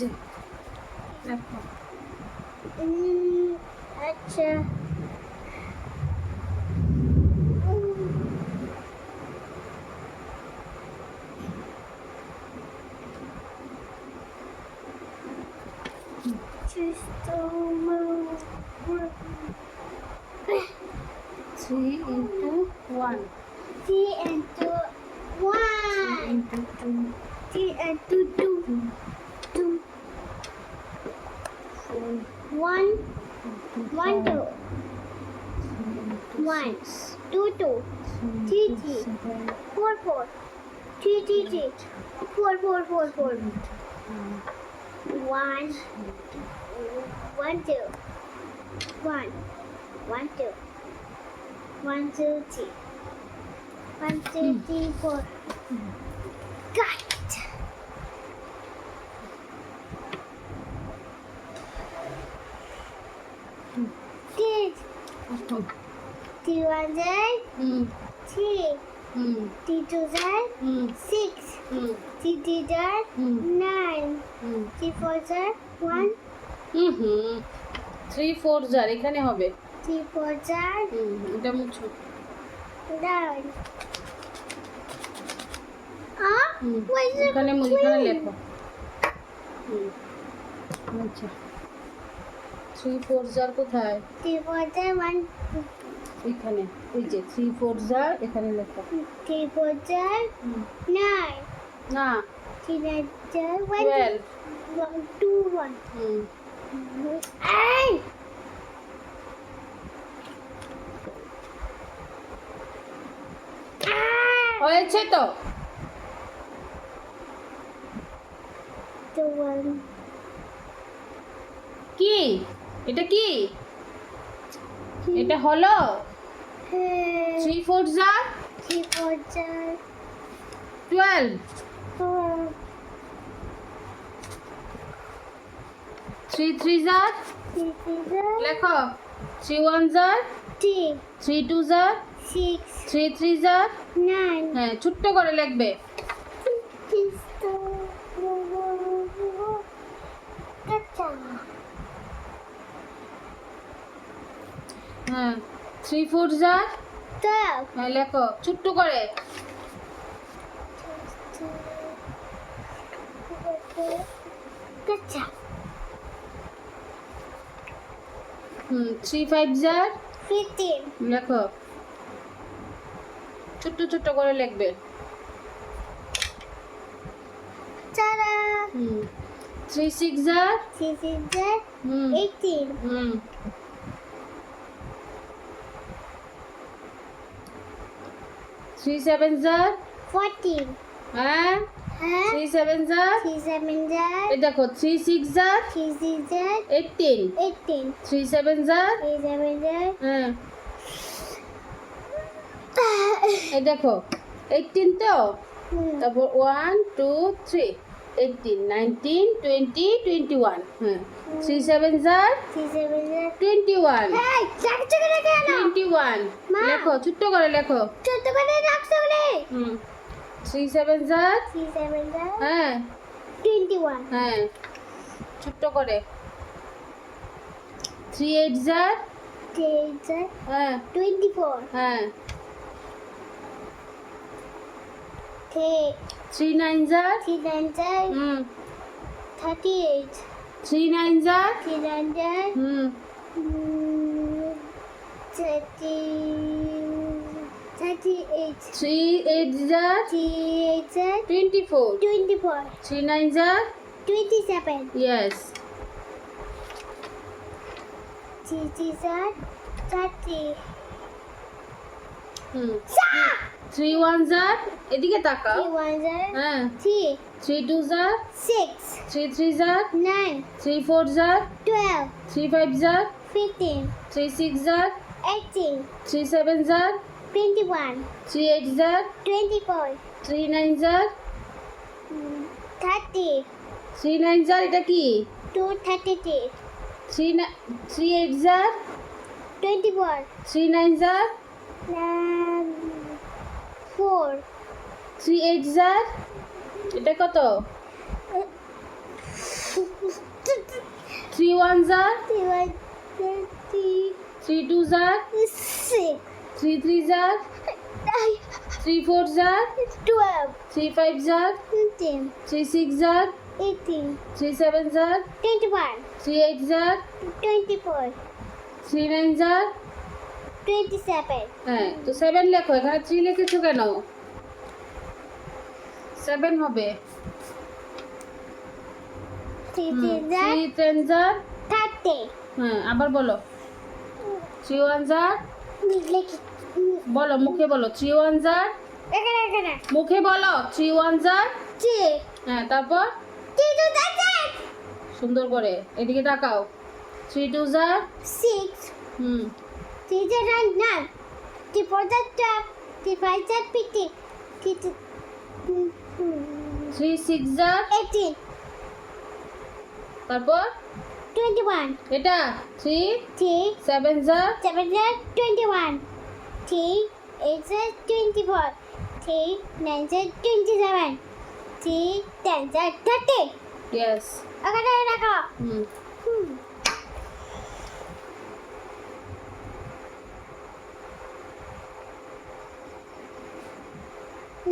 যে দেখো আচ্ছা three into one 3 into 1 into two 3 into 2 2 1 1 2 1 2 2 3 3 4 4 3 3 3 4 4 4 4 1 1 2 1 1 2 1 2 3 1 2 3 4 got it. Good. 3 1 3 3 2 6 3 3 9 3 4 1 three four jar এখানে হবে 3 4 এটা মুছো down. Ah, what is it? এখানে এখানে লেখো আচ্ছা থ্রি ফোর জার কোথায় 3 4 1 এখানে ওই যে থ্রি ফোর জার এখানে লেখো 3 4 9 না 3 9 টুয়েলভ 1 2 1 Ay! হয়েছে তো The one. কি এটা কি এটা হলো থ্রি ফোর জার 3 4 টুয়েলভ 4 থ্রি থ্রি জার 3 লেখো থ্রি ওয়ান জার 3 থ্রি টু জার 6 থ্রি থ্রি জার 9 হ্যাঁ ছোট্ট করে লিখবে হ্যাঁ থ্রি ফোর জার 12 হ্যাঁ লেখো ছোট্ট করে Gotcha. থ্রি ফাইভ জার 15 লেখো ছোট্ট ছোট্ট করে লিখবে Ta-da! থ্রি সিক্স জার 6 is there. 18 থ্রি সেভেন জার 14 হ্যাঁ Huh? থ্রি সেভেন জার 3 7 there. এই দেখো থ্রি সিক্স জার 3 is there. 18 18 থ্রি সেভেন জার 3 7 there. হ্যাঁ এই দেখো 18 তো তারপর 1 2 3 18 19 20 21 হ্যাঁ থ্রি সেভেন জার 3 7 there. 21 Hey, চাকা চাকা রেখে না 21 মা। লেখো ছোট্ট করে লেখো ছোট করে রাখছো রে থ্রি সেভেন জার 3 7 there. হ্যাঁ 21 হ্যাঁ ছোট্ট করে থ্রি এইট জার 3 is there. হ্যাঁ 24 হ্যাঁ 3 থ্রি নাইন জার 9 there. 38 থ্রি নাইন জার 3 9 there. 30 38 থ্রি এইট জার 38 there. 24 24 থ্রি নাইন জার 27 ইয়েস 30 there. 30 থ্রি ওয়ান জার এদিকে তাকাও 3 1 there. হ্যাঁ 3 থ্রি টু জার 6 থ্রি থ্রি জার 9 থ্রি ফোর জার 12 থ্রি ফাইভ জার 15 থ্রি সিক্স জার 18 থ্রি সেভেন জার 21 থ্রি এইট জার 24 থ্রি নাইন জার 30 থ্রি নাইন জার এটা কি 2 33 থ্রি এইট জার 24 থ্রি নাইন জার 4 থ্রি এইট জার এটা কত 3 ones are, 3 twos are, 3 threes are, 3 fours are, 3 fives are, 3 sixes are, 3 sevens are, 3 eights are, 3 nines are. হ্যাঁ তো 7 লেখো, এখানে 3 লিখেছো কেন? 7 হবে। 3 tens are, হ্যাঁ আবার বলো। 3 ones are, বলো মুখে বলো। 3 ones are, মুখে বলো 3 ones are, হ্যাঁ তারপর সুন্দর করে এদিকে তাকাও। 3 twos are, hmm 3 3 sixes are, তারপর 21 এটা 3 sevens are, 21 3 8 24 3 9 27 3 10 30 yes, ওখানে রাখো হুম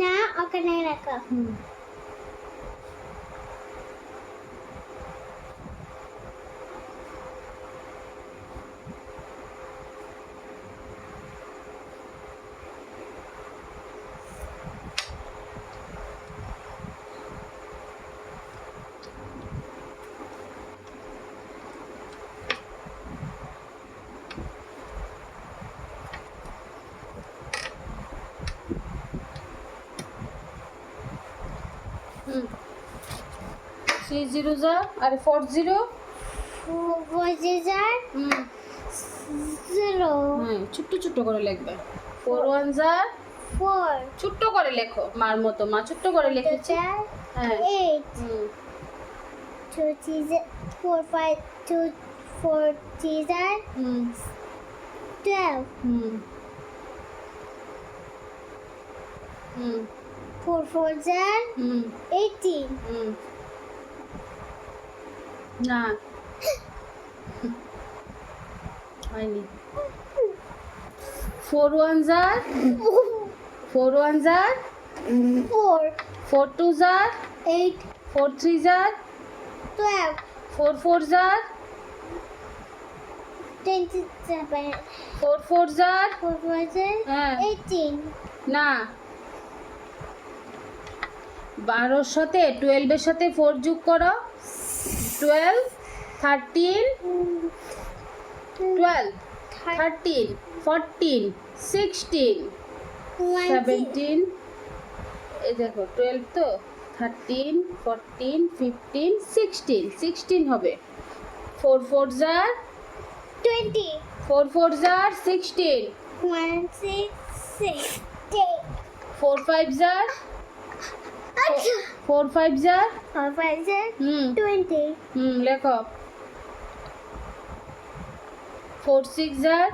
না ওখানে রাখো হুম হুম 3 zeros are, আরে 4 0, 0 হুম হ্যাঁ ছোট্ট ছোট্ট করে লিখবে। 4 ones are, 4 ছোট্ট করে লেখো, মার মতো মা ছোট্ট করে লিখেছে। হ্যাঁ 8 হুম 2 4 5 2 4 3 হুম 12 হুম হুম 4 4 হুম 18 হুম না হয়নি। 4 ones are, 4 ones are, 4 4 twos are, 8 4 threes are, 12 4 fours are, 27 4 fours are, 4 4 হ্যাঁ 18 না 12 সাথে 12 এর সাথে 4 যোগ করো, 12 13 12 13 14 16 17, এই দেখো 12 তো 13 14 15 16 16 হবে। 4 fours are, 20 4 fours are 16, 1 6 4 fives are, 4 fives are, 4 5 হুম 20 হুম লেখো। 4 6 are,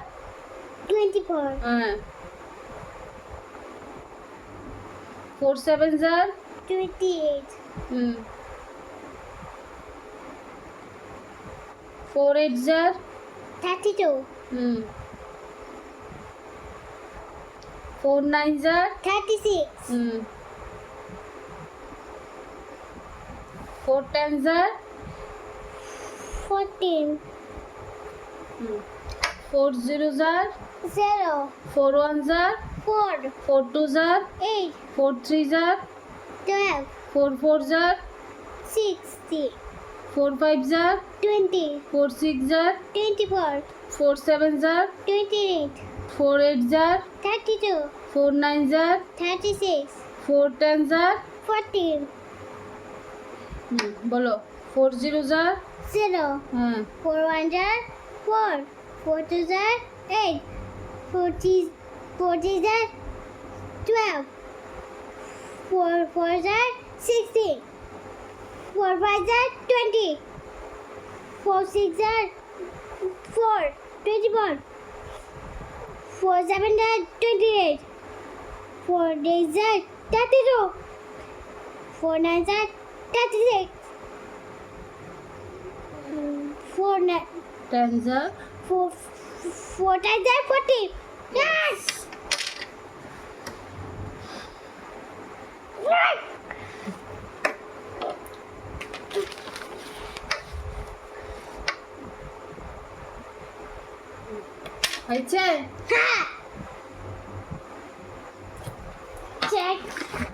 24 হ্যাঁ 4 sevens are, 28 hmm 4 eights are, 32 hmm 4 nines are, 36 hmm 4 tens are, 14 hmm 4 zeros are, 0 4 ones are, 4 4 twos are, 8 4 threes are, 12 4 fours are, 60 4 fives are, 20 4 sixes are, 24 4 sevens are, 28 4 eights are, 32 4 nines are, 36 4 tens are, 14 বলো 4 zeros are, 0 হ্যাঁ 4 1 4 4 2 8 4 3 12 4 4 16 4 5 20 4 6 4 24 4 7 28 4 8 32 4 9 36 Tens are four times are 40. Yes. হয়েছে Check.